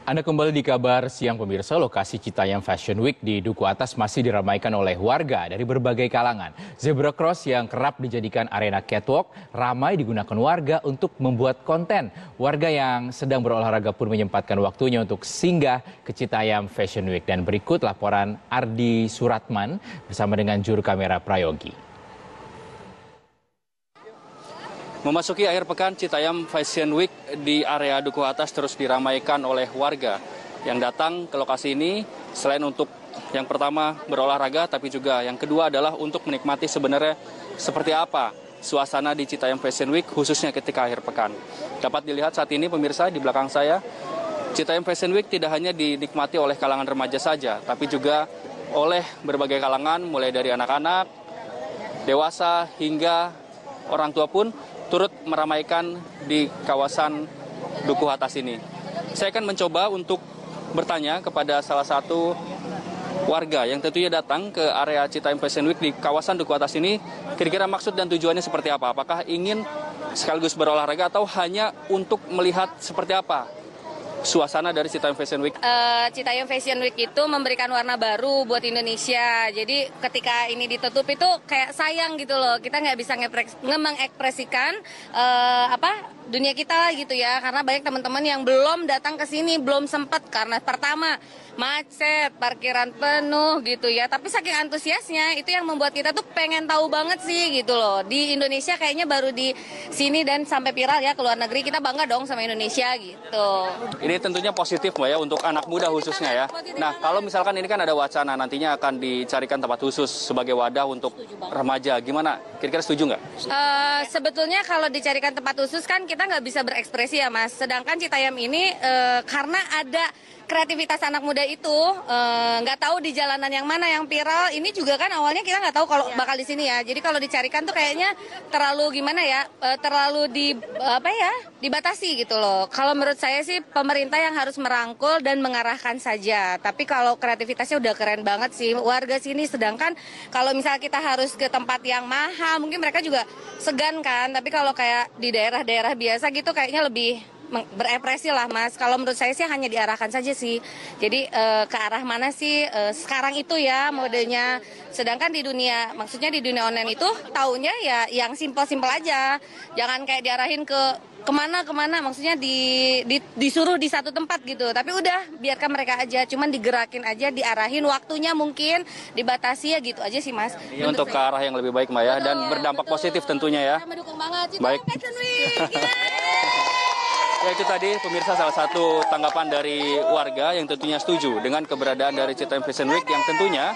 Anda kembali di Kabar Siang Pemirsa. Lokasi Citayam Fashion Week di Duku Atas masih diramaikan oleh warga dari berbagai kalangan. Zebra Cross yang kerap dijadikan arena catwalk ramai digunakan warga untuk membuat konten. Warga yang sedang berolahraga pun menyempatkan waktunya untuk singgah ke Citayam Fashion Week. Dan berikut laporan Ardi Suratman bersama dengan juru kamera Prayogi. Memasuki akhir pekan, Citayam Fashion Week di area Duku Atas terus diramaikan oleh warga yang datang ke lokasi ini. Selain untuk yang pertama berolahraga, tapi juga yang kedua adalah untuk menikmati sebenarnya seperti apa suasana di Citayam Fashion Week khususnya ketika akhir pekan. Dapat dilihat saat ini pemirsa di belakang saya, Citayam Fashion Week tidak hanya dinikmati oleh kalangan remaja saja, tapi juga oleh berbagai kalangan mulai dari anak-anak, dewasa hingga orang tua pun turut meramaikan di kawasan Duku Atas ini. Saya akan mencoba untuk bertanya kepada salah satu warga yang tentunya datang ke area Citayam Fashion Week di kawasan Duku Atas ini. Kira-kira maksud dan tujuannya seperti apa? Apakah ingin sekaligus berolahraga atau hanya untuk melihat seperti apa suasana dari Citayam Fashion Week? Citayam Fashion Week itu memberikan warna baru buat Indonesia. Jadi ketika ini ditutup itu kayak sayang gitu loh. Kita nggak bisa mengekspresikan dunia kita lah gitu ya. Karena banyak teman-teman yang belum datang ke sini, belum sempat karena pertama macet, parkiran penuh gitu ya. Tapi saking antusiasnya itu yang membuat kita tuh pengen tahu banget sih gitu loh. Di Indonesia kayaknya baru di sini dan sampai viral ya ke luar negeri. Kita bangga dong sama Indonesia gitu. Ini tentunya positif Mbak ya untuk anak muda khususnya ya. Nah kalau misalkan ini kan ada wacana nantinya akan dicarikan tempat khusus sebagai wadah untuk remaja. Gimana? Kira-kira setuju nggak? Sebetulnya kalau dicarikan tempat khusus kan kita nggak bisa berekspresi ya Mas. Sedangkan Citayam ini karena ada kreativitas anak muda itu nggak tahu di jalanan yang mana yang viral. Ini juga kan awalnya kita nggak tahu kalau bakal di sini ya. Jadi kalau dicarikan tuh kayaknya terlalu gimana ya, terlalu dibatasi gitu loh. Kalau menurut saya sih pemerintah yang harus merangkul dan mengarahkan saja. Tapi kalau kreativitasnya udah keren banget sih warga sini. Sedangkan kalau misalnya kita harus ke tempat yang mahal, mungkin mereka juga segan kan. Tapi kalau kayak di daerah-daerah biasa gitu kayaknya lebih berekspresi lah Mas. Kalau menurut saya sih hanya diarahkan saja sih. Jadi ke arah mana sih sekarang itu ya modenya. Sedangkan maksudnya di dunia online itu taunya ya yang simpel-simpel aja. Jangan kayak diarahin kemana, maksudnya disuruh di satu tempat gitu. Tapi udah biarkan mereka aja, cuman digerakin aja, diarahin waktunya mungkin dibatasi ya gitu aja sih Mas. Ini untuk ke arah yang lebih baik Mbak ya, dan berdampak positif tentunya ya. Mendukung banget. Baik. Ya itu tadi pemirsa salah satu tanggapan dari warga yang tentunya setuju dengan keberadaan dari Citayam Fashion Week yang tentunya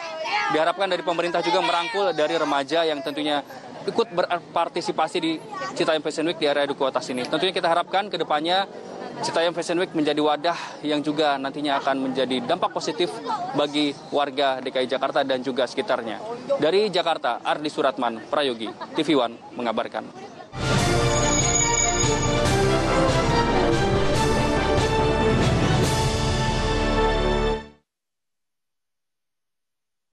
diharapkan dari pemerintah juga merangkul dari remaja yang tentunya ikut berpartisipasi di Citayam Fashion Week di area Duku Atas ini. Tentunya kita harapkan ke depannya Citayam Fashion Week menjadi wadah yang juga nantinya akan menjadi dampak positif bagi warga DKI Jakarta dan juga sekitarnya. Dari Jakarta, Ardi Suratman, Prayogi, TV One mengabarkan.